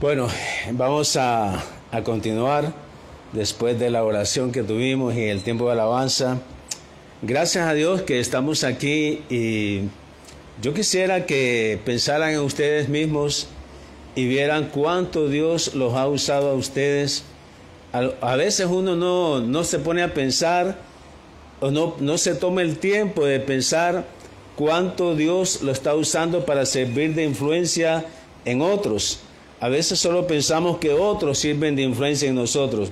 Bueno, vamos a continuar después de la oración que tuvimos y el tiempo de alabanza. Gracias a Dios que estamos aquí, y yo quisiera que pensaran en ustedes mismos y vieran cuánto Dios los ha usado a ustedes. A veces uno no se pone a pensar o no se toma el tiempo de pensar cuánto Dios lo está usando para servir de influencia en otros. A veces solo pensamos que otros sirven de influencia en nosotros,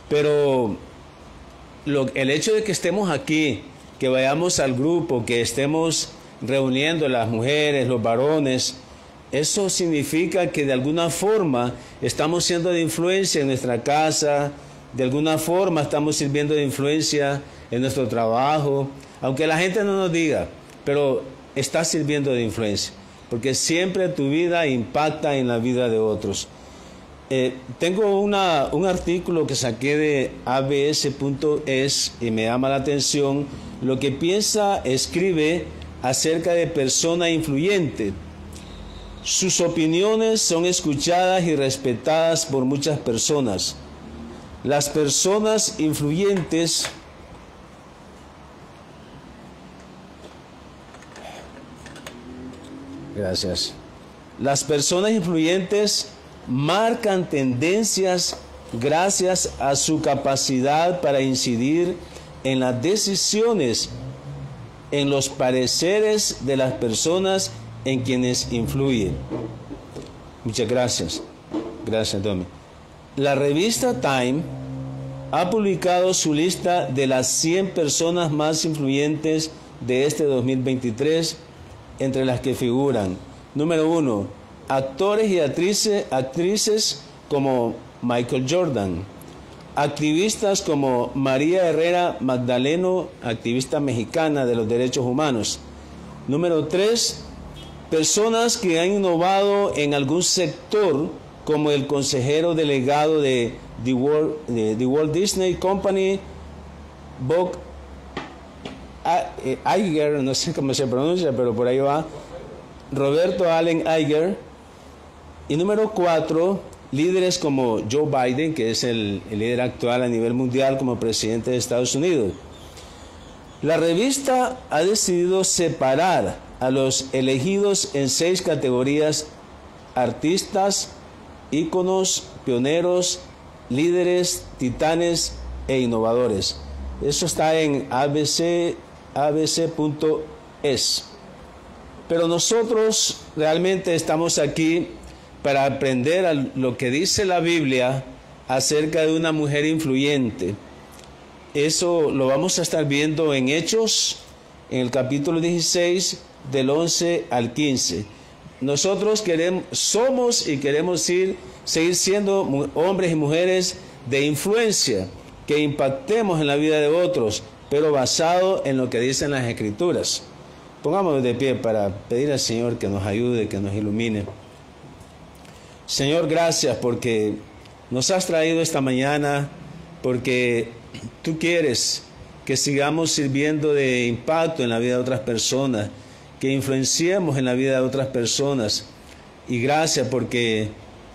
pero el hecho de que estemos aquí, que vayamos al grupo, que estemos reuniendo las mujeres, los varones, eso significa que de alguna forma estamos siendo de influencia en nuestra casa, de alguna forma estamos sirviendo de influencia en nuestro trabajo, aunque la gente no nos diga, pero está sirviendo de influencia, porque siempre tu vida impacta en la vida de otros. Tengo un artículo que saqué de abs.es y me llama la atención lo que escribe acerca de persona influyente. Sus opiniones son escuchadas y respetadas por muchas personas. Las personas influyentes Las personas influyentes marcan tendencias gracias a su capacidad para incidir en las decisiones, en los pareceres de las personas en quienes influyen. Muchas gracias. Gracias, Tommy. La revista Time ha publicado su lista de las 100 personas más influyentes de este 2023, entre las que figuran: número 1, actores y actrices como Michael Jordan, activistas como María Herrera Magdaleno, activista mexicana de los derechos humanos. Número 3, personas que han innovado en algún sector, como el consejero delegado de The Walt Disney Company, Bob Iger, no sé cómo se pronuncia, pero por ahí va, Roberto Allen Iger. Y número 4, líderes como Joe Biden, que es el líder actual a nivel mundial como presidente de Estados Unidos. La revista ha decidido separar a los elegidos en 6 categorías: artistas, íconos, pioneros, líderes, titanes e innovadores. Eso está en abc.es. Pero nosotros realmente estamos aquí para aprender lo que dice la Biblia acerca de una mujer influyente. Eso lo vamos a estar viendo en Hechos, en el capítulo 16, del 11 al 15. Nosotros somos y queremos seguir siendo hombres y mujeres de influencia, que impactemos en la vida de otros, pero basado en lo que dicen las Escrituras. Pongámonos de pie para pedir al Señor que nos ayude, que nos ilumine. Señor, gracias porque nos has traído esta mañana, porque tú quieres que sigamos sirviendo de impacto en la vida de otras personas, que influenciemos en la vida de otras personas. Y gracias porque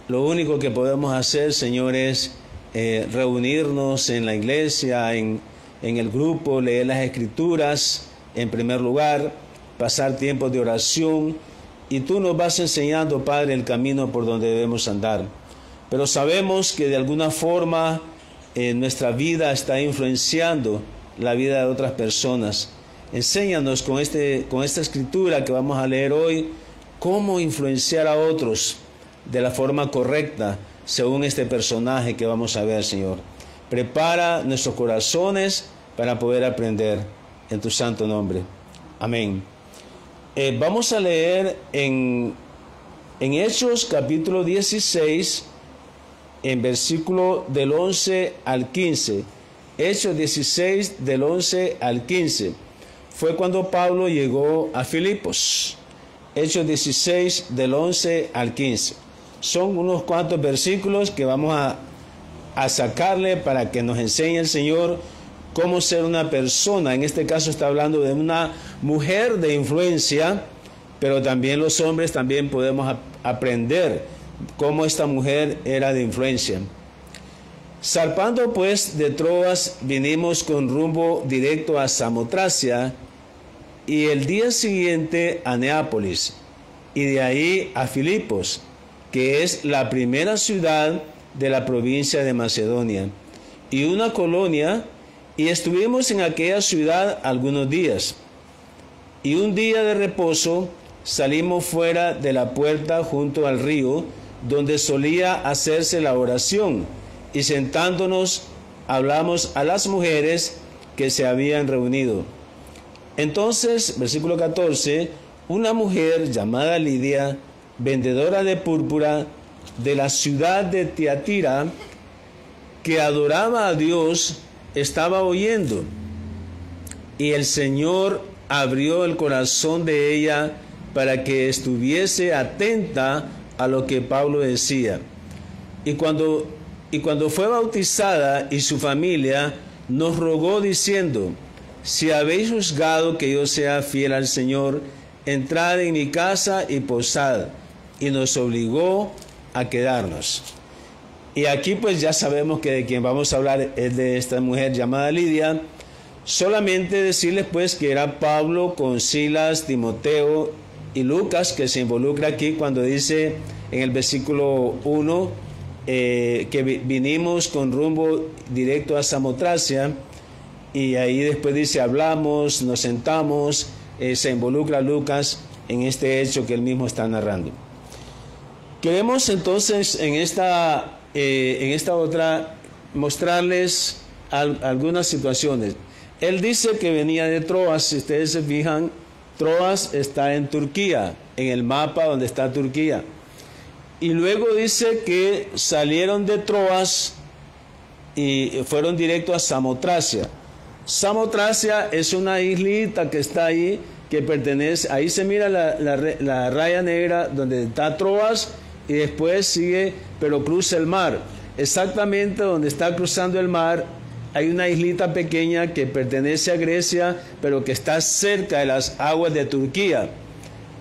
lo único que podemos hacer, Señor, es reunirnos en la iglesia, en el grupo, leer las Escrituras en primer lugar, pasar tiempos de oración, y tú nos vas enseñando, Padre, el camino por donde debemos andar. Pero sabemos que de alguna forma nuestra vida está influenciando la vida de otras personas. Enséñanos con esta escritura que vamos a leer hoy, cómo influenciar a otros de la forma correcta, según este personaje que vamos a ver, Señor. Prepara nuestros corazones para poder aprender en tu santo nombre. Amén. Vamos a leer en Hechos capítulo 16, en versículo del 11 al 15. Hechos 16 del 11 al 15. Fue cuando Pablo llegó a Filipos. Hechos 16 del 11 al 15. Son unos cuantos versículos que vamos a sacarle para que nos enseñe el Señor cómo ser una persona. En este caso está hablando de una mujer de influencia, pero también los hombres también podemos aprender cómo esta mujer era de influencia. Zarpando pues de Troas, vinimos con rumbo directo a Samotracia y el día siguiente a Neápolis y de ahí a Filipos, que es la primera ciudad de la provincia de Macedonia, y una colonia, y estuvimos en aquella ciudad algunos días. Y un día de reposo salimos fuera de la puerta junto al río, donde solía hacerse la oración, y sentándonos hablamos a las mujeres que se habían reunido. Entonces, versículo 14, una mujer llamada Lidia, vendedora de púrpura de la ciudad de Tiatira, que adoraba a Dios, estaba oyendo, y el Señor abrió el corazón de ella para que estuviese atenta a lo que Pablo decía. Y cuando fue bautizada y su familia, nos rogó diciendo: si habéis juzgado que yo sea fiel al Señor, entrad en mi casa y posad. Y nos obligó a quedarnos. Y aquí pues ya sabemos que de quien vamos a hablar es de esta mujer llamada Lidia. Solamente decirles pues que era Pablo con Silas, Timoteo y Lucas, que se involucra aquí cuando dice en el versículo 1 que vinimos con rumbo directo a Samotracia, y ahí después dice hablamos, nos sentamos, se involucra Lucas en este hecho que él mismo está narrando. Queremos entonces en esta otra mostrarles algunas situaciones. Él dice que venía de Troas. Si ustedes se fijan, Troas está en Turquía, en el mapa donde está Turquía. Y luego dice que salieron de Troas y fueron directo a Samotracia. Samotracia es una islita que está ahí, que pertenece, ahí se mira la raya negra donde está Troas, y después sigue, pero cruza el mar. Exactamente donde está cruzando el mar hay una islita pequeña que pertenece a Grecia, pero que está cerca de las aguas de Turquía.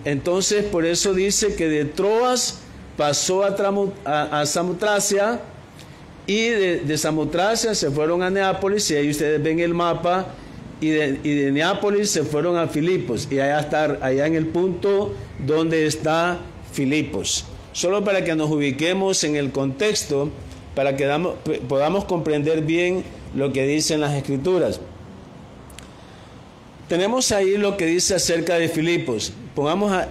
Entonces, por eso dice que de Troas pasó a Samotracia, y de Samotracia se fueron a Neápolis, y ahí ustedes ven el mapa, y de Neápolis se fueron a Filipos, y allá en el punto donde está Filipos. Solo para que nos ubiquemos en el contexto, para que podamos comprender bien lo que dicen las Escrituras. Tenemos ahí lo que dice acerca de Filipos.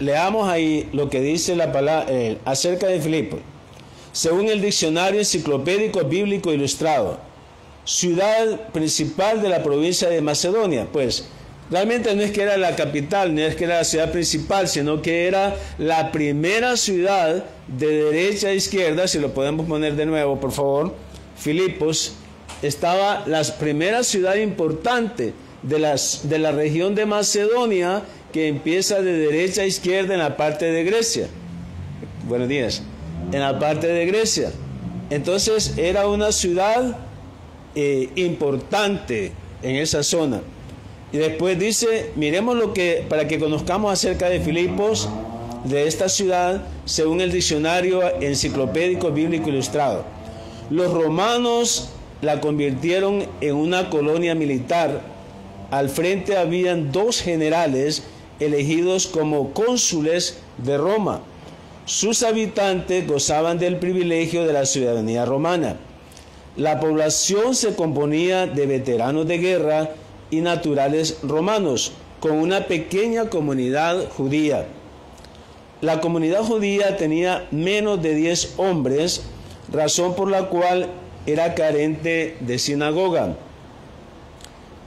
Leamos ahí lo que dice la palabra acerca de Filipos. Según el diccionario enciclopédico bíblico ilustrado, ciudad principal de la provincia de Macedonia. Pues realmente no es que era la capital, no es que era la ciudad principal, sino que era la primera ciudad de derecha a izquierda. Si lo podemos poner de nuevo, por favor. Filipos estaba la primera ciudad importante de la región de Macedonia, que empieza de derecha a izquierda en la parte de Grecia. Buenos días. En la parte de Grecia. Entonces era una ciudad importante en esa zona. Y después dice, miremos para que conozcamos acerca de Filipos, de esta ciudad, según el diccionario enciclopédico bíblico ilustrado. Los romanos la convirtieron en una colonia militar. Al frente habían 2 generales elegidos como cónsules de Roma. Sus habitantes gozaban del privilegio de la ciudadanía romana. La población se componía de veteranos de guerra y naturales romanos, con una pequeña comunidad judía. La comunidad judía tenía menos de 10 hombres, razón por la cual era carente de sinagoga,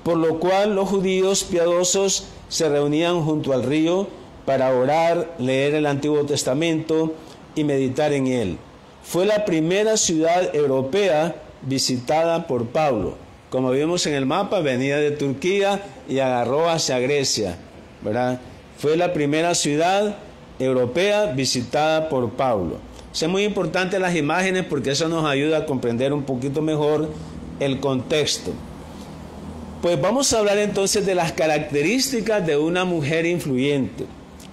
por lo cual los judíos piadosos se reunían junto al río para orar, leer el Antiguo Testamento y meditar en él. Fue la primera ciudad europea visitada por Pablo. Como vimos en el mapa, venía de Turquía y agarró hacia Grecia, ¿verdad? Fue la primera ciudad europea visitada por Pablo. Es muy importante las imágenes porque eso nos ayuda a comprender un poquito mejor el contexto. Pues vamos a hablar entonces de las características de una mujer influyente.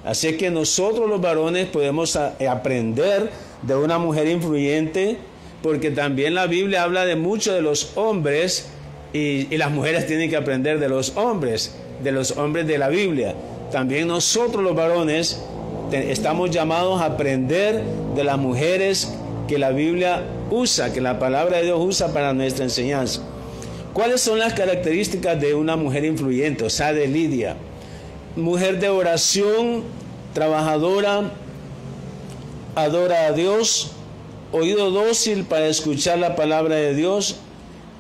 Así que nosotros los varones podemos aprender de una mujer influyente, porque también la Biblia habla de mucho de los hombres y las mujeres tienen que aprender de los hombres de la Biblia. También nosotros los varones estamos llamados a aprender de las mujeres que la Biblia usa, que la palabra de Dios usa para nuestra enseñanza. ¿Cuáles son las características de una mujer influyente? O sea, de Lidia. Mujer de oración, trabajadora, adora a Dios, oído dócil para escuchar la palabra de Dios.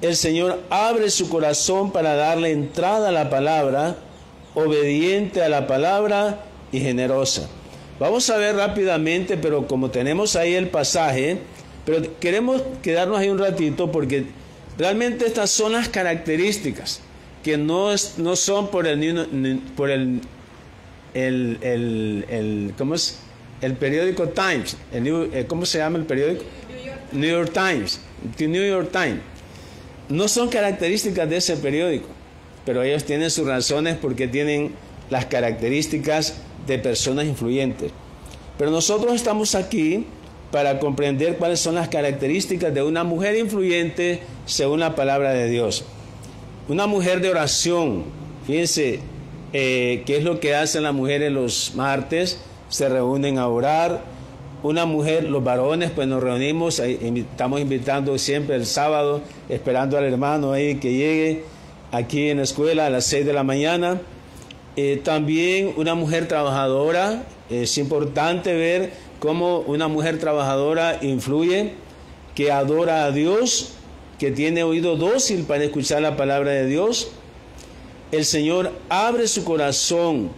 El Señor abre su corazón para darle entrada a la palabra, obediente a la palabra y generosa. Vamos a ver rápidamente, pero como tenemos ahí el pasaje, pero queremos quedarnos ahí un ratito porque realmente estas son las características que no son por ¿cómo es? El periódico Times, ¿cómo se llama el periódico? New York Times. New York Times. No son características de ese periódico, pero ellos tienen sus razones porque tienen las características de personas influyentes. Pero nosotros estamos aquí para comprender cuáles son las características de una mujer influyente según la palabra de Dios. Una mujer de oración. Fíjense, ¿qué es lo que hacen las mujeres los martes? Se reúnen a orar. Una mujer, los varones, pues nos reunimos, estamos invitando siempre el sábado, esperando al hermano ahí que llegue aquí en la escuela a las 6 de la mañana. También una mujer trabajadora. Es importante ver cómo una mujer trabajadora influye, que adora a Dios, que tiene oído dócil para escuchar la palabra de Dios. El Señor abre su corazón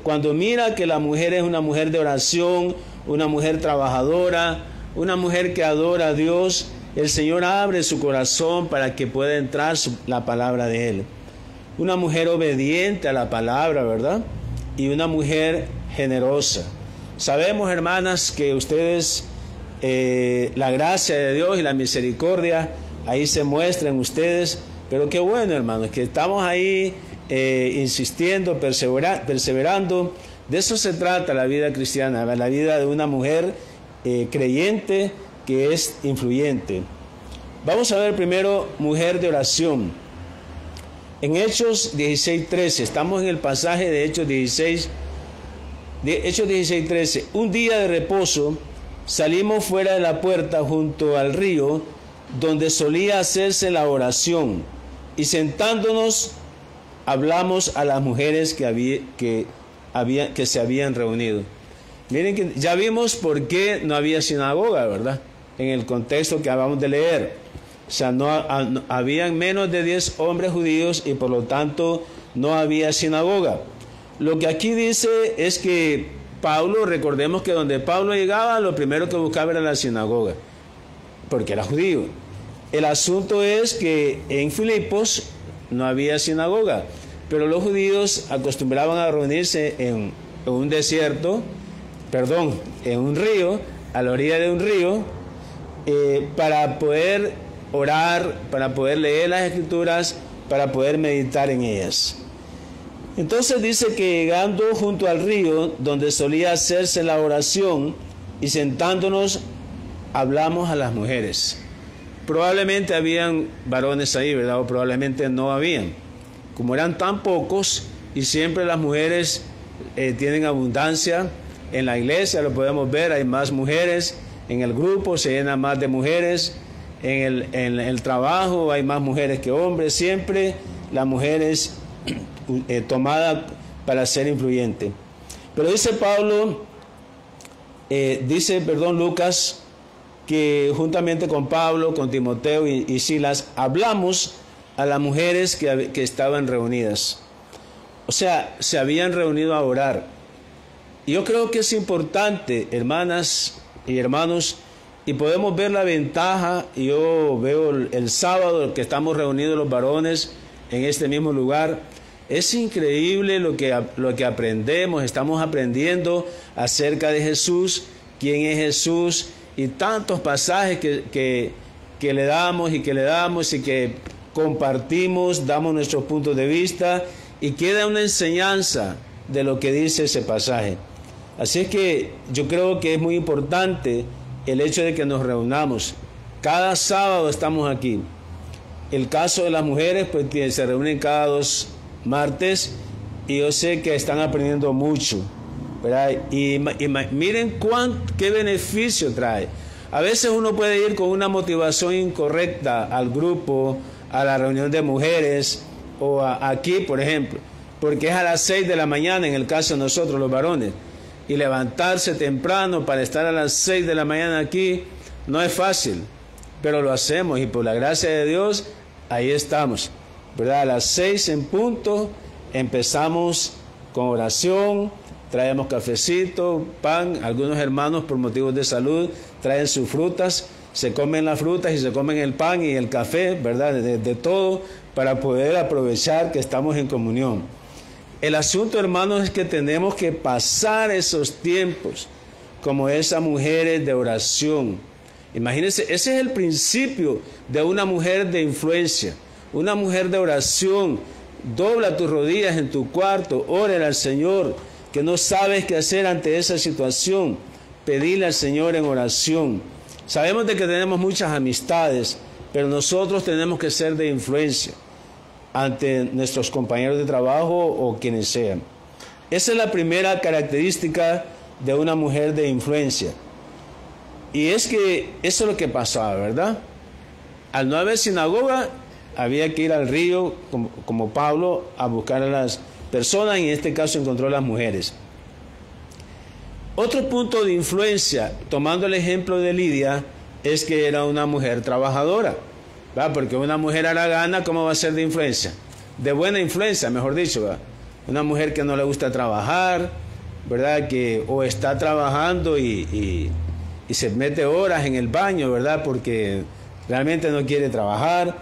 cuando mira que la mujer es una mujer de oración, una mujer trabajadora, una mujer que adora a Dios. El Señor abre su corazón para que pueda entrar la palabra de Él. Una mujer obediente a la palabra, ¿verdad? Y una mujer generosa. Sabemos, hermanas, que ustedes, la gracia de Dios y la misericordia, ahí se muestra en ustedes. Pero qué bueno, hermanos, que estamos ahí insistiendo, perseverando. De eso se trata la vida cristiana, la vida de una mujer creyente que es influyente. Vamos a ver primero mujer de oración. En Hechos 16:13, estamos en el pasaje de Hechos 16:13. Un día de reposo salimos fuera de la puerta junto al río donde solía hacerse la oración, y sentándonos hablamos a las mujeres que se habían reunido. Miren que ya vimos por qué no había sinagoga, ¿verdad? En el contexto que acabamos de leer. O sea, habían menos de 10 hombres judíos y por lo tanto no había sinagoga. Lo que aquí dice es que Pablo, recordemos que donde Pablo llegaba, lo primero que buscaba era la sinagoga, porque era judío. El asunto es que en Filipos no había sinagoga, pero los judíos acostumbraban a reunirse en un río, a la orilla de un río, para poder orar, para poder leer las escrituras, para poder meditar en ellas. Entonces dice que llegando junto al río donde solía hacerse la oración y sentándonos hablamos a las mujeres. Probablemente habían varones ahí, ¿verdad? O probablemente no habían. Como eran tan pocos y siempre las mujeres tienen abundancia en la iglesia, lo podemos ver, hay más mujeres, en el grupo se llena más de mujeres, en el trabajo hay más mujeres que hombres, siempre la mujer es tomada para ser influyente. Pero dice Lucas, que juntamente con Pablo, con Timoteo y Silas, hablamos a las mujeres que estaban reunidas. O sea, se habían reunido a orar. Yo creo que es importante, hermanas y hermanos, y podemos ver la ventaja. Yo veo el sábado que estamos reunidos los varones en este mismo lugar. Es increíble lo que aprendemos. Estamos aprendiendo acerca de Jesús, quién es Jesús, y tantos pasajes que le damos y que compartimos, damos nuestros puntos de vista y queda una enseñanza de lo que dice ese pasaje. Así es que yo creo que es muy importante el hecho de que nos reunamos. Cada sábado estamos aquí. El caso de las mujeres, pues se reúnen cada 2 martes y yo sé que están aprendiendo mucho, ¿verdad? Y miren qué beneficio trae. A veces uno puede ir con una motivación incorrecta al grupo, a la reunión de mujeres o aquí, por ejemplo, porque es a las 6 de la mañana en el caso de nosotros los varones, y levantarse temprano para estar a las 6 de la mañana aquí no es fácil, pero lo hacemos y por la gracia de Dios ahí estamos, ¿verdad? A las 6 en punto empezamos con oración, traemos cafecito, pan, algunos hermanos por motivos de salud traen sus frutas, se comen las frutas y se comen el pan y el café, ¿verdad? De todo para poder aprovechar que estamos en comunión. El asunto, hermanos, es que tenemos que pasar esos tiempos como esas mujeres de oración. Imagínense, ese es el principio de una mujer de influencia, una mujer de oración. Dobla tus rodillas en tu cuarto, órale al Señor, que no sabes qué hacer ante esa situación. Pedile al Señor en oración. Sabemos de que tenemos muchas amistades, pero nosotros tenemos que ser de influencia ante nuestros compañeros de trabajo o quienes sean. Esa es la primera característica de una mujer de influencia. Y es que eso es lo que pasaba, ¿verdad? Al no haber sinagoga, había que ir al río, como Pablo, a buscar a las personas, y en este caso encontró a las mujeres. Otro punto de influencia, tomando el ejemplo de Lidia, es que era una mujer trabajadora, ¿verdad? Porque una mujer haragana, ¿cómo va a ser de influencia? De buena influencia, mejor dicho, ¿verdad? Una mujer que no le gusta trabajar, ¿verdad? Que o está trabajando y se mete horas en el baño, ¿verdad? Porque realmente no quiere trabajar.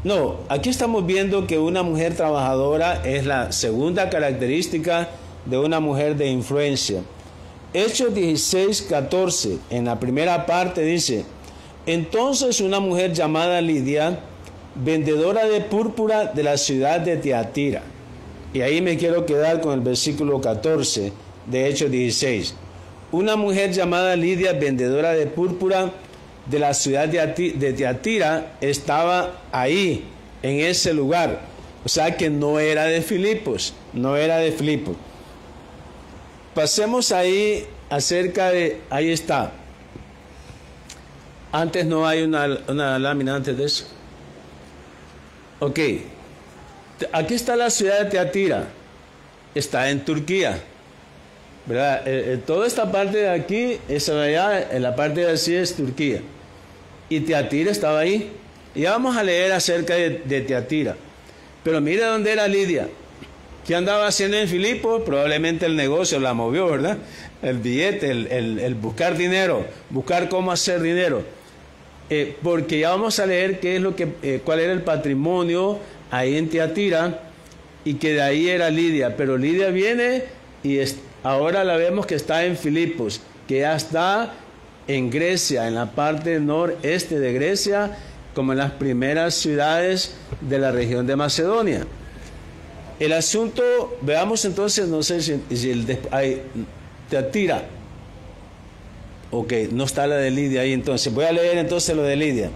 No, aquí estamos viendo que una mujer trabajadora es la segunda característica de una mujer de influencia. Hechos 16:14, en la primera parte dice: entonces una mujer llamada Lidia, vendedora de púrpura de la ciudad de Tiatira. Y ahí me quiero quedar con el versículo 14 de Hechos 16. Una mujer llamada Lidia, vendedora de púrpura de la ciudad de Tiatira, estaba ahí, en ese lugar. O sea que no era de Filipos, no era de Filipos. Pasemos ahí acerca de, ahí está. Antes no hay una lámina antes de eso. Ok. Aquí está la ciudad de Tiatira. Está en Turquía, ¿verdad? Toda esta parte de aquí, esa de allá, en la parte de así es Turquía. Y Tiatira estaba ahí. Y ya vamos a leer acerca de Tiatira. Pero mire dónde era Lidia. ¿Qué andaba haciendo en Filipos? Probablemente el negocio la movió, ¿verdad? El billete, el buscar dinero, buscar cómo hacer dinero. Porque ya vamos a leer qué es lo que, cuál era el patrimonio ahí en Tiatira, y que de ahí era Lidia. Pero Lidia viene y ahora la vemos que está en Filipos, que ya está en Grecia, en la parte noreste de Grecia, como en las primeras ciudades de la región de Macedonia. El asunto, veamos entonces, no sé si hay Tiatira. Ok, no está la de Lidia ahí entonces. Voy a leer entonces lo de Lidia.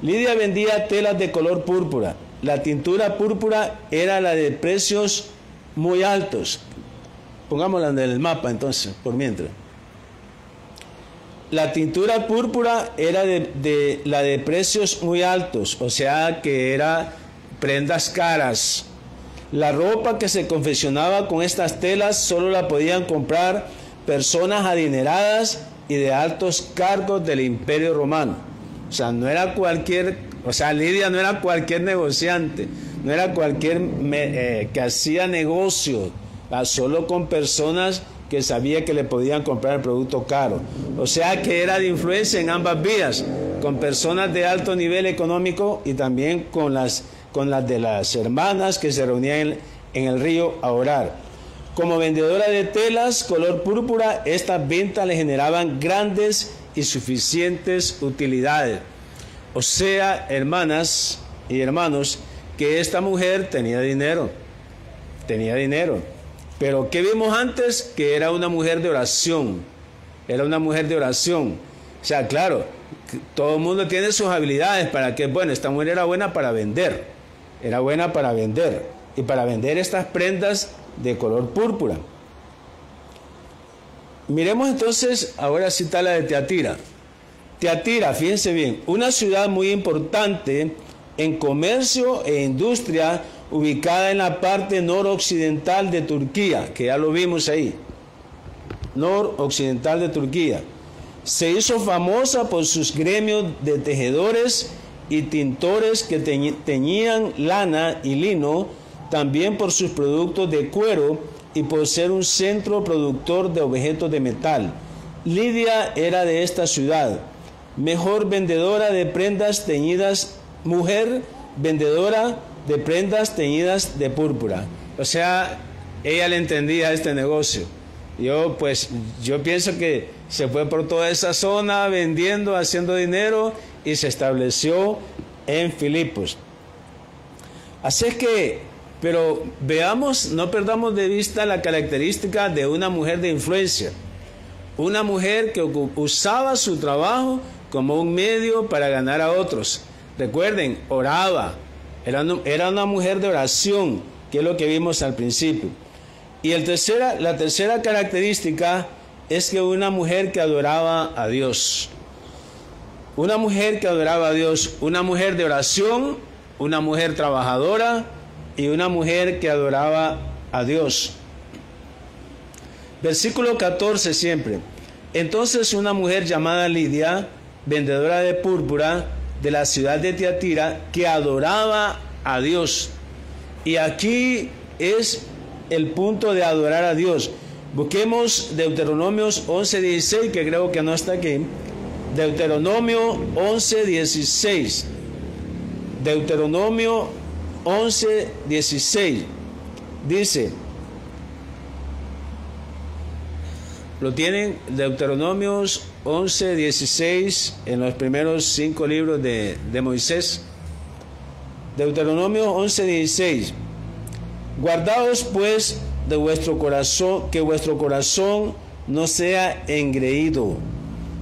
Lidia vendía telas de color púrpura. La tintura púrpura era la de precios muy altos. Pongámosla en el mapa entonces, por mientras. La tintura púrpura era la de precios muy altos, o sea que era prendas caras. La ropa que se confeccionaba con estas telas solo la podían comprar personas adineradas y de altos cargos del Imperio Romano. O sea, no era cualquier, o sea, Lidia no era cualquier negociante, no era cualquier que hacía negocio, solo con personas que sabía que le podían comprar el producto caro. O sea que era de influencia en ambas vías, con personas de alto nivel económico y también con las de las hermanas que se reunían en el río a orar. Como vendedora de telas color púrpura, estas ventas le generaban grandes y suficientes utilidades. O sea, hermanas y hermanos, que esta mujer tenía dinero. Pero ¿qué vimos antes? Que era una mujer de oración. Era una mujer de oración. sea, claro, todo el mundo tiene sus habilidades para que, bueno, esta mujer era buena para vender. Era buena para vender. Y para vender estas prendas de color púrpura. Miremos entonces, ahora sí está la de Tiatira. Tiatira, fíjense bien, una ciudad muy importante en comercio e industria, ubicada en la parte noroccidental de Turquía, que ya lo vimos ahí. Noroccidental de Turquía. Se hizo famosa por sus gremios de tejedores y tintores que teñían lana y lino, también por sus productos de cuero y por ser un centro productor de objetos de metal. Lidia era de esta ciudad, mejor vendedora de prendas teñidas, mujer vendedora de prendas teñidas de púrpura. O sea, ella le entendía este negocio. Yo pienso que se fue por toda esa zona vendiendo, haciendo dinero y se estableció en Filipos. Así es que, pero veamos, no perdamos de vista la característica de una mujer de influencia. Una mujer que usaba su trabajo como un medio para ganar a otros. Recuerden, oraba. Era una mujer de oración, que es lo que vimos al principio. Y la tercera característica es que una mujer que adoraba a Dios. Una mujer que adoraba a Dios, una mujer de oración, una mujer trabajadora y una mujer que adoraba a Dios. Versículo 14 siempre. Entonces una mujer llamada Lidia, vendedora de púrpura de la ciudad de Tiatira, que adoraba a Dios. Y aquí es el punto de adorar a Dios. Busquemos Deuteronomios 11:16, que creo que no está aquí. Deuteronomio 11:16. Deuteronomio 11:16. Dice, ¿lo tienen? Deuteronomios 11:16, en los primeros 5 libros de Moisés. Deuteronomio 11:16. Guardaos pues de vuestro corazón, que vuestro corazón no sea engreído,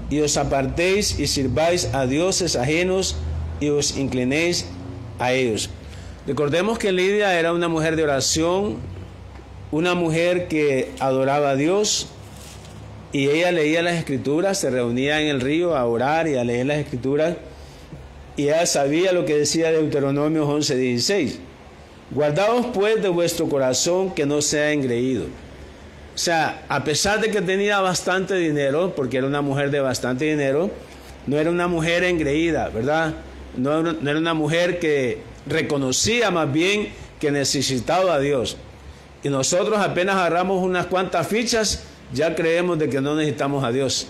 y os apartéis y sirváis a dioses ajenos y os inclinéis a ellos. Recordemos que Lidia era una mujer de oración, una mujer que adoraba a Dios, y ella leía las escrituras, se reunía en el río a orar y a leer las escrituras, y ella sabía lo que decía Deuteronomio 11:16. Guardaos pues de vuestro corazón que no sea engreído. O sea, a pesar de que tenía bastante dinero, porque era una mujer de bastante dinero, no era una mujer engreída, ¿verdad? No era una mujer que reconocía más bien que necesitaba a Dios. Y nosotros apenas agarramos unas cuantas fichas, ya creemos de que no necesitamos a Dios,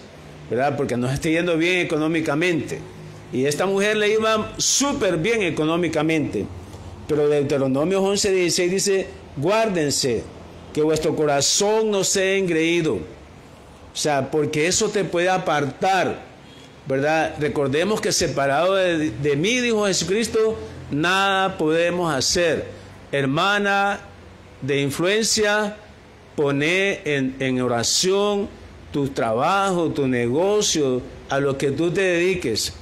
¿verdad? Porque nos está yendo bien económicamente. Y esta mujer le iba súper bien económicamente. Pero Deuteronomio 11:16 dice, guárdense, que vuestro corazón no sea engreído. O sea, porque eso te puede apartar, ¿verdad? Recordemos que separado de mí, dijo Jesucristo, nada podemos hacer. Hermana de influencia, poné en oración tu trabajo, tu negocio, a lo que tú te dediques.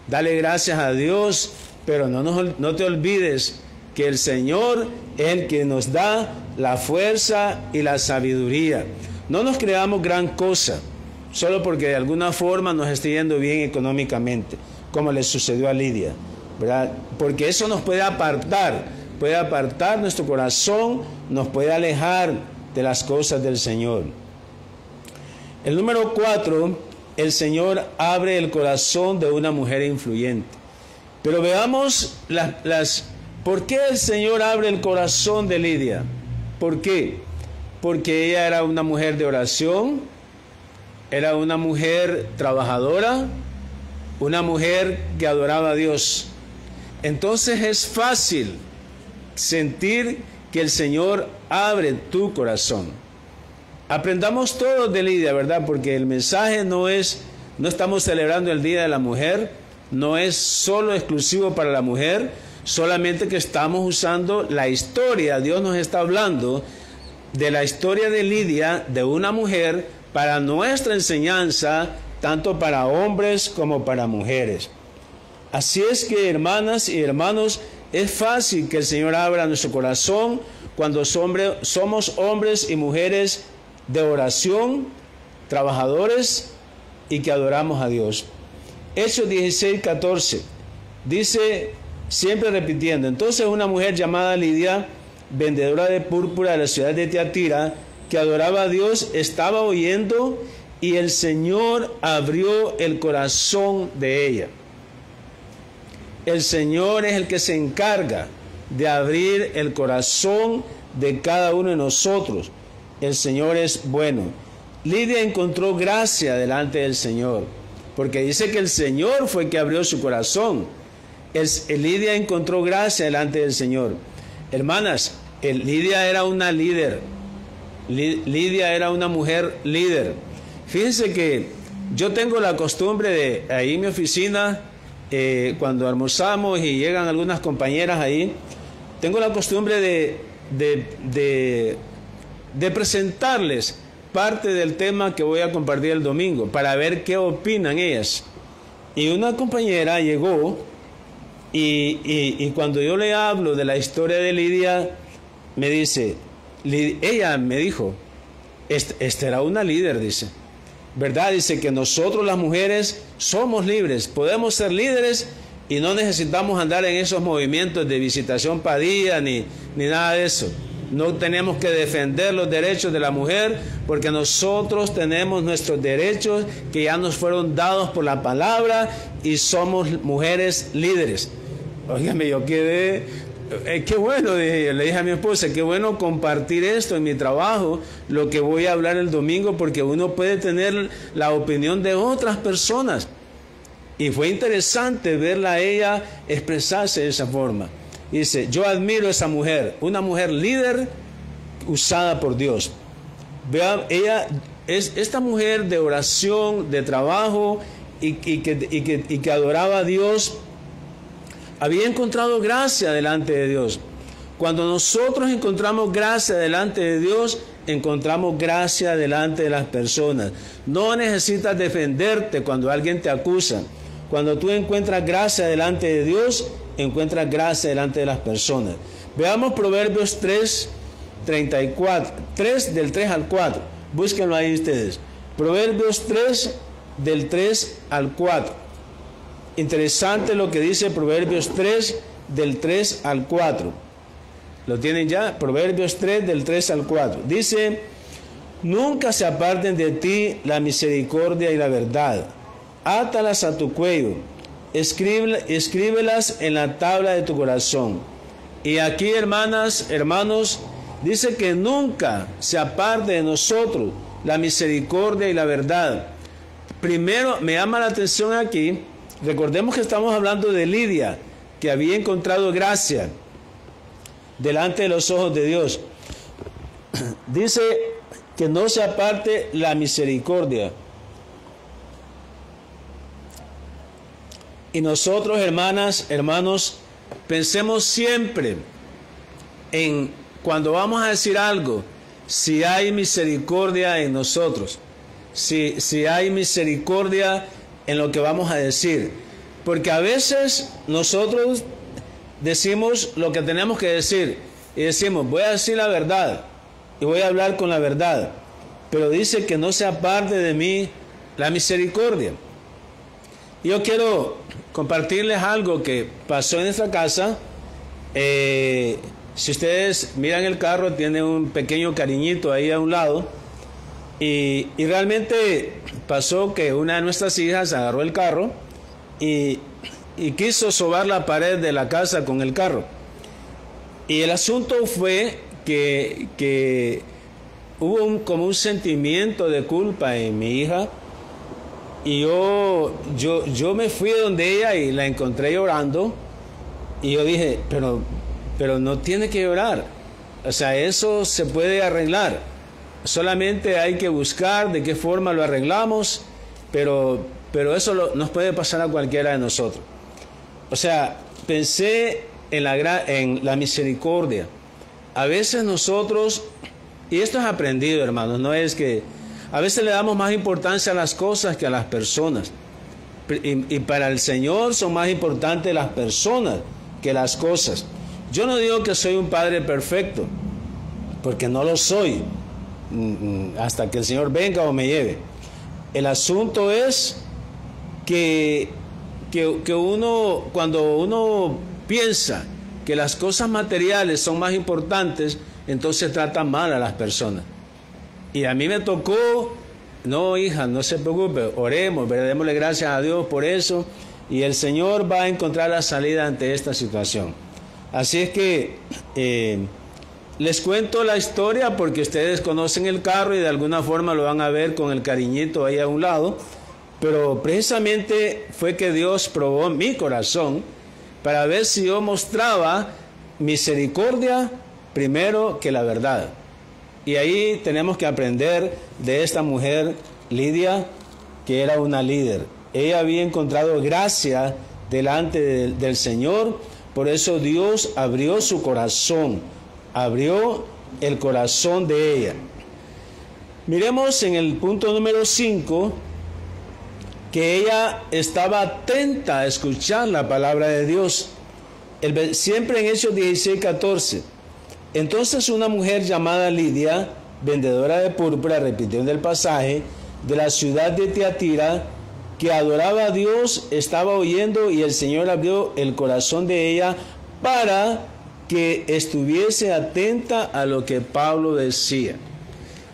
Dale gracias a Dios, pero no te olvides que el Señor es el que nos da la fuerza y la sabiduría. No nos creamos gran cosa, solo porque de alguna forma nos esté yendo bien económicamente, como le sucedió a Lidia, ¿verdad? Porque eso nos puede apartar nuestro corazón, nos puede alejar de las cosas del Señor. El número 4, el Señor abre el corazón de una mujer influyente. Pero veamos ¿por qué el Señor abre el corazón de Lidia? ¿Por qué? Porque ella era una mujer de oración, era una mujer trabajadora, una mujer que adoraba a Dios. Entonces es fácil sentir que el Señor abre tu corazón. Aprendamos todos de Lidia, ¿verdad? Porque el mensaje no estamos celebrando el Día de la Mujer, no es solo exclusivo para la mujer, solamente que estamos usando la historia. Dios nos está hablando de la historia de Lidia, de una mujer, para nuestra enseñanza tanto para hombres como para mujeres. Así es que, hermanas y hermanos, es fácil que el Señor abra nuestro corazón cuando somos hombres y mujeres de oración, trabajadores y que adoramos a Dios. Hechos 16:14 dice, siempre repitiendo, entonces una mujer llamada Lidia, vendedora de púrpura de la ciudad de Tiatira, que adoraba a Dios, estaba oyendo y el Señor abrió el corazón de ella. El Señor es el que se encarga de abrir el corazón de cada uno de nosotros. El Señor es bueno. Lidia encontró gracia delante del Señor, porque dice que el Señor fue el que abrió su corazón. Lidia encontró gracia delante del Señor. Hermanas, Lidia era una líder. Lidia era una mujer líder. Fíjense que yo tengo la costumbre de, ahí en mi oficina, cuando almorzamos y llegan algunas compañeras ahí, tengo la costumbre de presentarles parte del tema que voy a compartir el domingo, para ver qué opinan ellas. Y una compañera llegó y cuando yo le hablo de la historia de Lidia, me dice, ella me dijo, esta era una líder, dice. ¿Verdad? Dice que nosotros las mujeres somos libres, podemos ser líderes y no necesitamos andar en esos movimientos de visitación Padilla ni nada de eso. No tenemos que defender los derechos de la mujer porque nosotros tenemos nuestros derechos que ya nos fueron dados por la palabra y somos mujeres líderes. Óigame, yo quedé... qué bueno, le dije a mi esposa, qué bueno compartir esto en mi trabajo, lo que voy a hablar el domingo, porque uno puede tener la opinión de otras personas. Y fue interesante verla a ella expresarse de esa forma. Dice, yo admiro a esa mujer, una mujer líder usada por Dios. Vean, ella es esta mujer de oración, de trabajo y que adoraba a Dios. Había encontrado gracia delante de Dios. Cuando nosotros encontramos gracia delante de Dios, encontramos gracia delante de las personas. No necesitas defenderte cuando alguien te acusa. Cuando tú encuentras gracia delante de Dios, encuentras gracia delante de las personas. Veamos Proverbios 3:34, 3 del 3 al 4. Búsquenlo ahí ustedes. Proverbios 3 del 3 al 4. Interesante lo que dice Proverbios 3 del 3 al 4. ¿Lo tienen ya? Proverbios 3 del 3 al 4. Dice, nunca se aparten de ti la misericordia y la verdad. Átalas a tu cuello. Escríbelas en la tabla de tu corazón. Y aquí, hermanas, hermanos, dice que nunca se aparte de nosotros la misericordia y la verdad. Primero, me llama la atención aquí. Recordemos que estamos hablando de Lidia, que había encontrado gracia delante de los ojos de Dios. Dice que no se aparte la misericordia. Y nosotros, hermanas, hermanos, pensemos siempre en cuando vamos a decir algo, si hay misericordia en nosotros, si hay misericordia en lo que vamos a decir, porque a veces nosotros decimos lo que tenemos que decir y decimos, voy a decir la verdad y voy a hablar con la verdad, pero dice que no se aparte de mí la misericordia. Yo quiero compartirles algo que pasó en nuestra casa. Si ustedes miran el carro, tiene un pequeño cariñito ahí a un lado. Y realmente pasó que una de nuestras hijas agarró el carro y quiso sobar la pared de la casa con el carro. Y el asunto fue que hubo como un sentimiento de culpa en mi hija. Y yo me fui donde ella y la encontré llorando. Y yo dije, pero no tiene que llorar. O sea, eso se puede arreglar. Solamente hay que buscar de qué forma lo arreglamos, pero eso nos puede pasar a cualquiera de nosotros. O sea, pensé en la misericordia. A veces nosotros, y esto es aprendido, hermanos, no es que A veces le damos más importancia a las cosas que a las personas. Y para el Señor son más importantes las personas que las cosas. Yo no digo que soy un padre perfecto, porque no lo soy, hasta que el Señor venga o me lleve. El asunto es que uno, cuando uno piensa que las cosas materiales son más importantes, entonces trata mal a las personas. Y a mí me tocó, no hija, no se preocupe, oremos, démosle gracias a Dios por eso, y el Señor va a encontrar la salida ante esta situación. Así es que les cuento la historia porque ustedes conocen el carro y de alguna forma lo van a ver con el cariñito ahí a un lado, pero precisamente fue que Dios probó mi corazón para ver si yo mostraba misericordia primero que la verdad. Y ahí tenemos que aprender de esta mujer, Lidia, que era una líder. Ella había encontrado gracia delante del Señor, por eso Dios abrió su corazón, abrió el corazón de ella. Miremos en el punto número 5, que ella estaba atenta a escuchar la palabra de Dios. Siempre en Hechos 16:14. Entonces una mujer llamada Lidia, vendedora de púrpura, repitiendo el pasaje, de la ciudad de Tiatira, que adoraba a Dios, estaba oyendo, y el Señor abrió el corazón de ella para que estuviese atenta a lo que Pablo decía.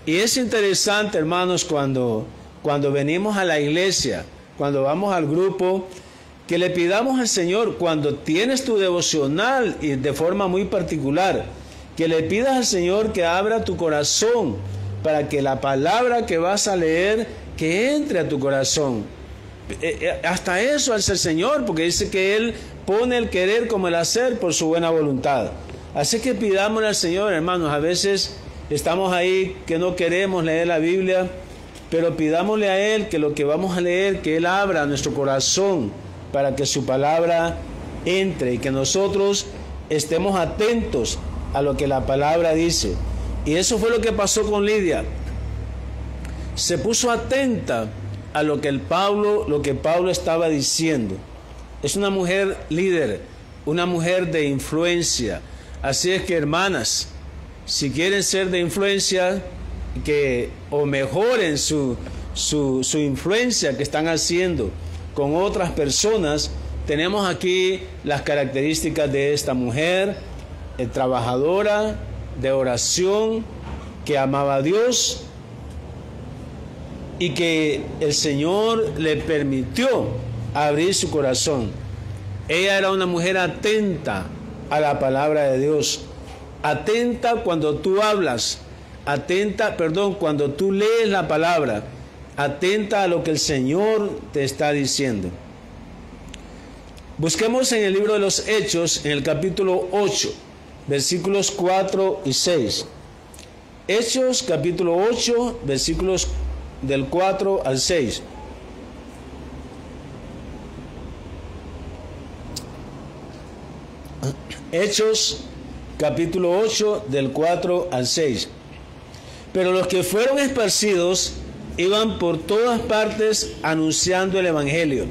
Y es interesante, hermanos, cuando venimos a la iglesia, cuando vamos al grupo, que le pidamos al Señor, cuando tienes tu devocional y de forma muy particular, que le pidas al Señor que abra tu corazón para que la palabra que vas a leer, que entre a tu corazón. Hasta eso hace el Señor, porque dice que Él pone el querer como el hacer por su buena voluntad. Así que pidámosle al Señor, hermanos. A veces estamos ahí que no queremos leer la Biblia, pero pidámosle a Él que lo que vamos a leer, que Él abra nuestro corazón para que su palabra entre y que nosotros estemos atentos a lo que la palabra dice. Y eso fue lo que pasó con Lidia. Se puso atenta a lo que Pablo estaba diciendo. Es una mujer líder, una mujer de influencia. Así es que, hermanas, si quieren ser de influencia, o mejoren su influencia que están haciendo con otras personas, tenemos aquí las características de esta mujer, trabajadora, de oración, que amaba a Dios y que el Señor le permitió abrir su corazón. Ella era una mujer atenta a la palabra de Dios, atenta cuando tú hablas, cuando tú lees la palabra, atenta a lo que el Señor te está diciendo. Busquemos en el libro de los Hechos, en el capítulo 8, versículos 4 y 6. Hechos, capítulo 8, versículos del 4 al 6. Hechos, capítulo 8, del 4 al 6. Pero los que fueron esparcidos iban por todas partes anunciando el evangelio.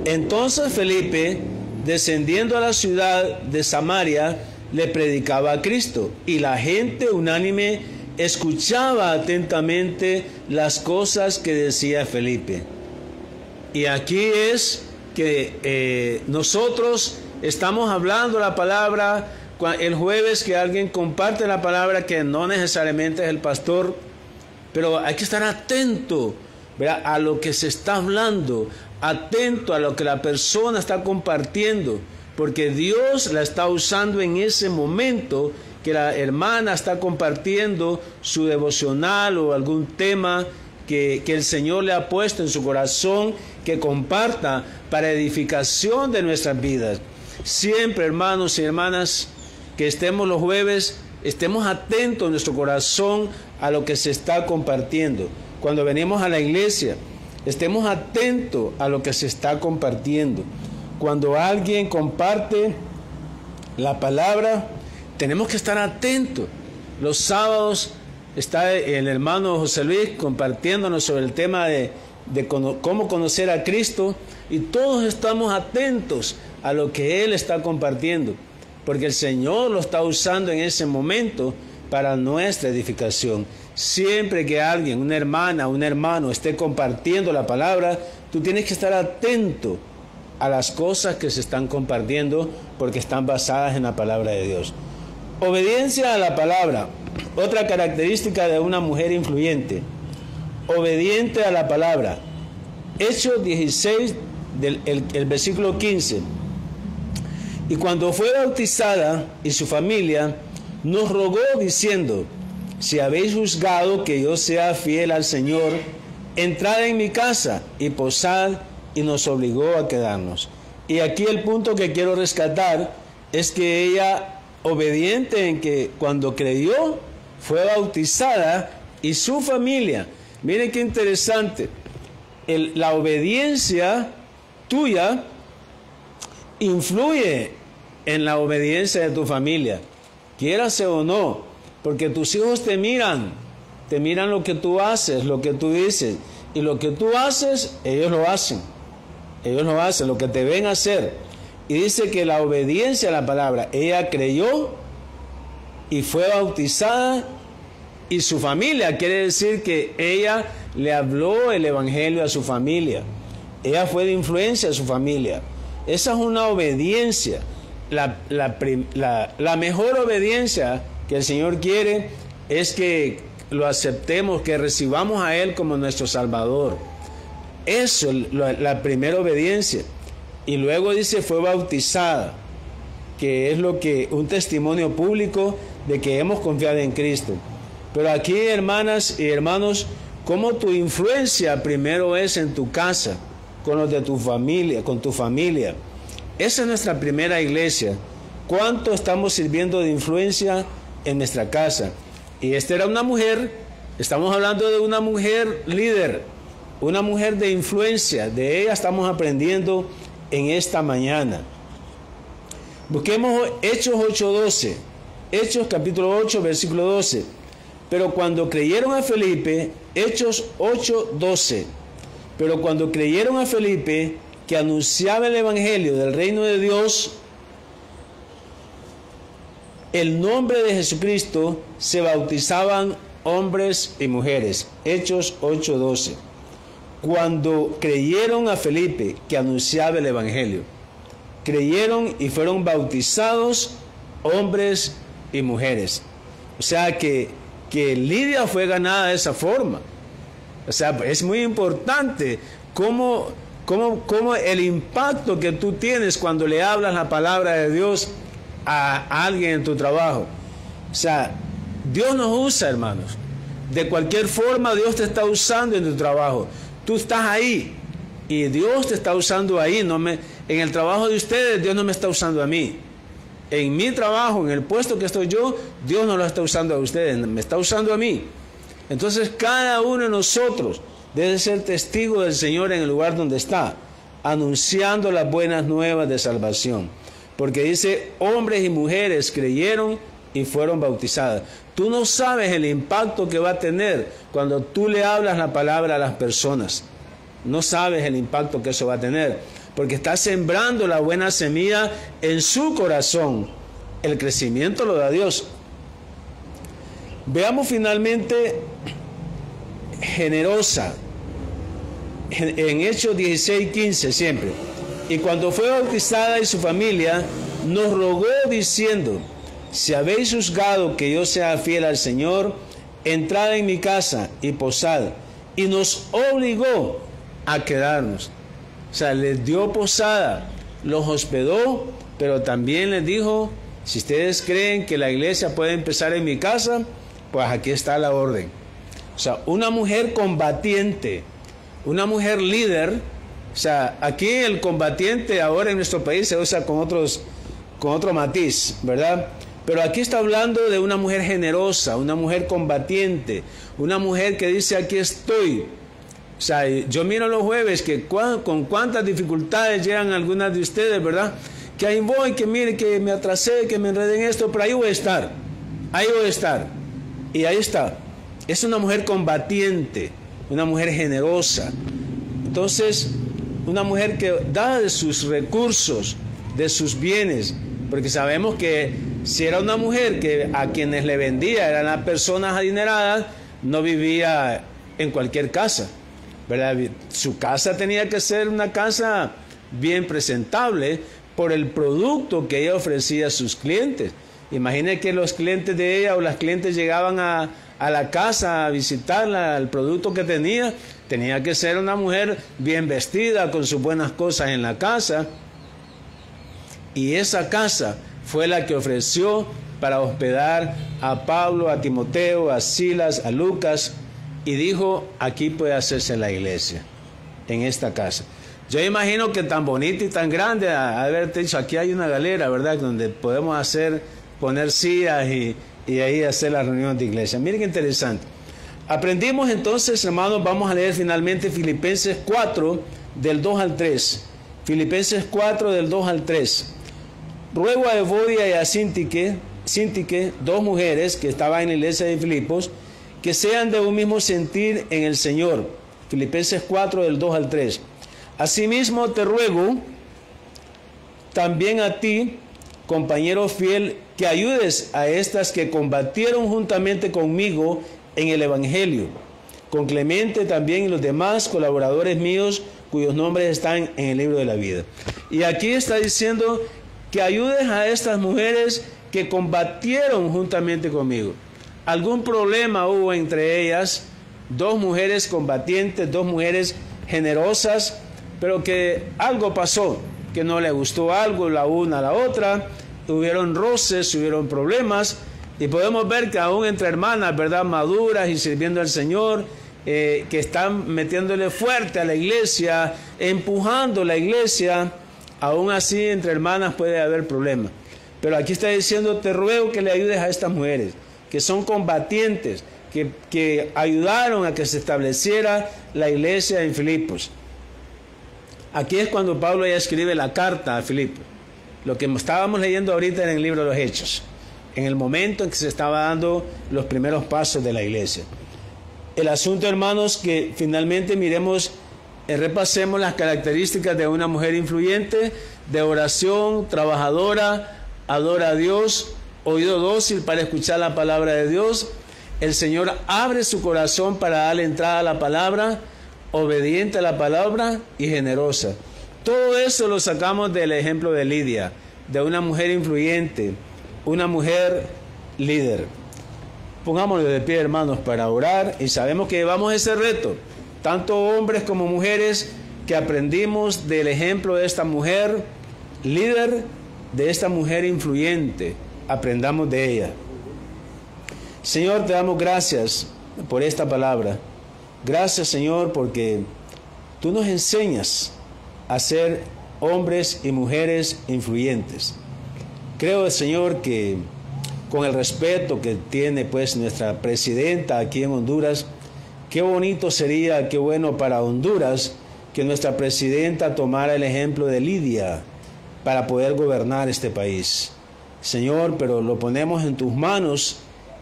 Entonces Felipe, descendiendo a la ciudad de Samaria, le predicaba a Cristo, y la gente unánime escuchaba atentamente las cosas que decía Felipe. Y aquí es que nosotros estamos hablando la palabra. El jueves que alguien comparte la palabra, que no necesariamente es el pastor, pero hay que estar atento, ¿verdad?, a lo que se está hablando, atento a lo que la persona está compartiendo, porque Dios la está usando en ese momento que la hermana está compartiendo su devocional o algún tema que el Señor le ha puesto en su corazón, que comparta para edificación de nuestras vidas. Siempre, hermanos y hermanas, que estemos los jueves, estemos atentos en nuestro corazón a lo que se está compartiendo. Cuando venimos a la iglesia, estemos atentos a lo que se está compartiendo. Cuando alguien comparte la palabra, tenemos que estar atentos. Los sábados está el hermano José Luis compartiéndonos sobre el tema de cómo conocer a Cristo, y todos estamos atentos a lo que él está compartiendo, porque el Señor lo está usando en ese momento para nuestra edificación. Siempre que alguien, una hermana, un hermano esté compartiendo la palabra, tú tienes que estar atento a las cosas que se están compartiendo, porque están basadas en la palabra de Dios. Obediencia a la palabra. Otra característica de una mujer influyente. Obediente a la palabra. Hechos 16, el versículo 15. Y cuando fue bautizada y su familia, nos rogó diciendo: si habéis juzgado que yo sea fiel al Señor, entrad en mi casa y posad, y nos obligó a quedarnos. Y aquí el punto que quiero rescatar es que ella, obediente en que cuando creyó, fue bautizada, y su familia. Miren qué interesante. La obediencia tuya influye en la obediencia de tu familia, quierase o no, porque tus hijos te miran lo que tú haces, lo que tú dices, y lo que tú haces, ellos lo hacen, lo que te ven hacer. Y dice que la obediencia a la palabra, ella creyó y fue bautizada, y su familia, quiere decir que ella le habló el evangelio a su familia, ella fue de influencia a su familia. Esa es una obediencia, la mejor obediencia que el Señor quiere es que lo aceptemos, que recibamos a Él como nuestro Salvador. Eso es la primera obediencia. Y luego dice fue bautizada, que es un testimonio público de que hemos confiado en Cristo. Pero aquí, hermanas y hermanos, cómo tu influencia primero es en tu casa, con los de tu familia, con tu familia. Esa es nuestra primera iglesia. ¿Cuánto estamos sirviendo de influencia en nuestra casa? Y esta era una mujer, estamos hablando de una mujer líder, una mujer de influencia. De ella estamos aprendiendo en esta mañana. Busquemos Hechos 8:12. Hechos capítulo 8, versículo 12. Pero cuando creyeron a Felipe, Hechos 8:12. Pero cuando creyeron a Felipe, que anunciaba el evangelio del reino de Dios, el nombre de Jesucristo, se bautizaban hombres y mujeres. Hechos 8:12. Cuando creyeron a Felipe, que anunciaba el evangelio, creyeron y fueron bautizados hombres y mujeres. O sea que Lidia fue ganada de esa forma. O sea, es muy importante cómo el impacto que tú tienes cuando le hablas la palabra de Dios a alguien en tu trabajo. O sea, Dios nos usa, hermanos. De cualquier forma, Dios te está usando en tu trabajo. Tú estás ahí y Dios te está usando ahí. En el trabajo de ustedes, Dios no me está usando a mí. En mi trabajo, en el puesto que estoy yo, Dios no lo está usando a ustedes, me está usando a mí. Entonces, cada uno de nosotros debe ser testigo del Señor en el lugar donde está, anunciando las buenas nuevas de salvación. Porque dice, hombres y mujeres creyeron y fueron bautizadas. Tú no sabes el impacto que va a tener cuando tú le hablas la palabra a las personas. No sabes el impacto que eso va a tener, porque estás sembrando la buena semilla en su corazón. El crecimiento lo da Dios. Veamos finalmente generosa. En Hechos 16:15 siempre. Y cuando fue bautizada y su familia, nos rogó diciendo: si habéis juzgado que yo sea fiel al Señor, entrad en mi casa y posad. Y nos obligó a quedarnos. O sea, les dio posada, los hospedó, pero también les dijo: si ustedes creen que la iglesia puede empezar en mi casa, pues aquí está la orden. O sea, una mujer combatiente, una mujer líder. O sea, aquí el combatiente ahora en nuestro país se usa con otro matiz, ¿verdad? Pero aquí está hablando de una mujer generosa, una mujer combatiente, una mujer que dice: aquí estoy. O sea, yo miro los jueves que con cuántas dificultades llegan algunas de ustedes, ¿verdad? Que ahí voy, que mire, que me atrasé, que me enredé en esto, pero ahí voy a estar. Y ahí está. Es una mujer combatiente, una mujer generosa. Entonces, una mujer que da de sus recursos, de sus bienes, porque sabemos que si era una mujer que a quienes le vendía eran las personas adineradas, no vivía en cualquier casa, ¿verdad? Su casa tenía que ser una casa bien presentable por el producto que ella ofrecía a sus clientes. Imagine que los clientes de ella o las clientes llegaban a la casa a visitarla, el producto que tenía que ser una mujer bien vestida, con sus buenas cosas en la casa. Y esa casa fue la que ofreció para hospedar a Pablo, a Timoteo, a Silas, a Lucas, y dijo, aquí puede hacerse la iglesia, en esta casa. Yo imagino que tan bonita y tan grande, haberte dicho, aquí hay una galera, ¿verdad?, donde podemos poner sillas y ahí hacer la reunión de iglesia. Miren qué interesante. Aprendimos entonces, hermanos, vamos a leer finalmente Filipenses 4, del 2 al 3. Filipenses 4, del 2 al 3. Ruego a Evodia y a Síntique, dos mujeres que estaban en la iglesia de Filipos, que sean de un mismo sentir en el Señor. Filipenses 4, del 2 al 3. Asimismo te ruego también a ti, compañero fiel, que ayudes a estas que combatieron juntamente conmigo en el Evangelio, con Clemente también y los demás colaboradores míos, cuyos nombres están en el libro de la vida. Y aquí está diciendo que ayudes a estas mujeres que combatieron juntamente conmigo. Algún problema hubo entre ellas, dos mujeres combatientes, dos mujeres generosas, pero que algo pasó, que no le gustó algo la una a la otra, hubieron roces, hubieron problemas, y podemos ver que aún entre hermanas, ¿verdad?, maduras y sirviendo al Señor, que están metiéndole fuerte a la iglesia, empujando la iglesia, aún así entre hermanas puede haber problemas. Pero aquí está diciendo, te ruego que le ayudes a estas mujeres, que son combatientes, que ayudaron a que se estableciera la iglesia en Filipos. Aquí es cuando Pablo ya escribe la carta a Filipos, lo que estábamos leyendo ahorita en el libro de los Hechos, en el momento en que se estaba dando los primeros pasos de la iglesia. El asunto, hermanos, que finalmente miremos, repasemos las características de una mujer influyente, de oración, trabajadora, adora a Dios, oído dócil para escuchar la palabra de Dios. El Señor abre su corazón para darle entrada a la palabra, obediente a la palabra y generosa. Todo eso lo sacamos del ejemplo de Lidia, de una mujer influyente, una mujer líder. Pongámonos de pie, hermanos, para orar, y sabemos que llevamos ese reto, tanto hombres como mujeres, que aprendimos del ejemplo de esta mujer líder, de esta mujer influyente. Aprendamos de ella. Señor, te damos gracias por esta palabra. Gracias, Señor, porque tú nos enseñas a ser hombres y mujeres influyentes. Creo, Señor, que con el respeto que tiene pues nuestra presidenta aquí en Honduras, qué bonito sería, qué bueno para Honduras que nuestra presidenta tomara el ejemplo de Lidia para poder gobernar este país. Señor, pero lo ponemos en tus manos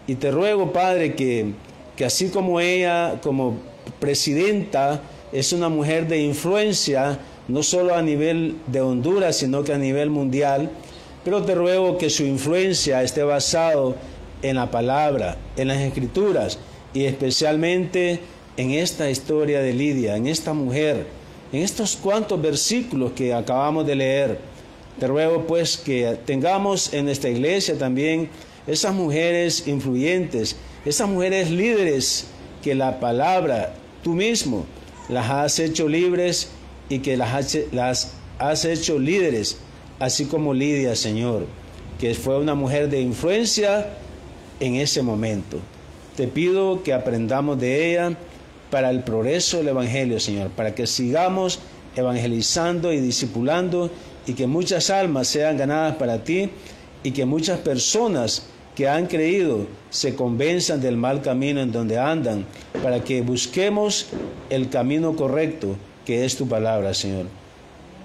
y te ruego, Padre, que así como ella, como presidenta, es una mujer de influencia, no solo a nivel de Honduras, sino que a nivel mundial, pero te ruego que su influencia esté basado en la palabra, en las escrituras, y especialmente en esta historia de Lidia, en esta mujer, en estos cuantos versículos que acabamos de leer. Te ruego pues que tengamos en esta iglesia también esas mujeres influyentes, esas mujeres líderes que la palabra, tú mismo, las has hecho libres y que las has hecho líderes, así como Lidia, Señor, que fue una mujer de influencia en ese momento. Te pido que aprendamos de ella para el progreso del Evangelio, Señor, para que sigamos evangelizando y discipulando y que muchas almas sean ganadas para ti y que muchas personas que han creído se convenzan del mal camino en donde andan, para que busquemos el camino correcto que es tu palabra, Señor.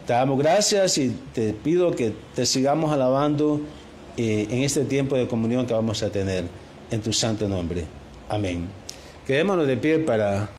Te damos gracias y te pido que te sigamos alabando en este tiempo de comunión que vamos a tener en tu santo nombre. Amén. Quedémonos de pie para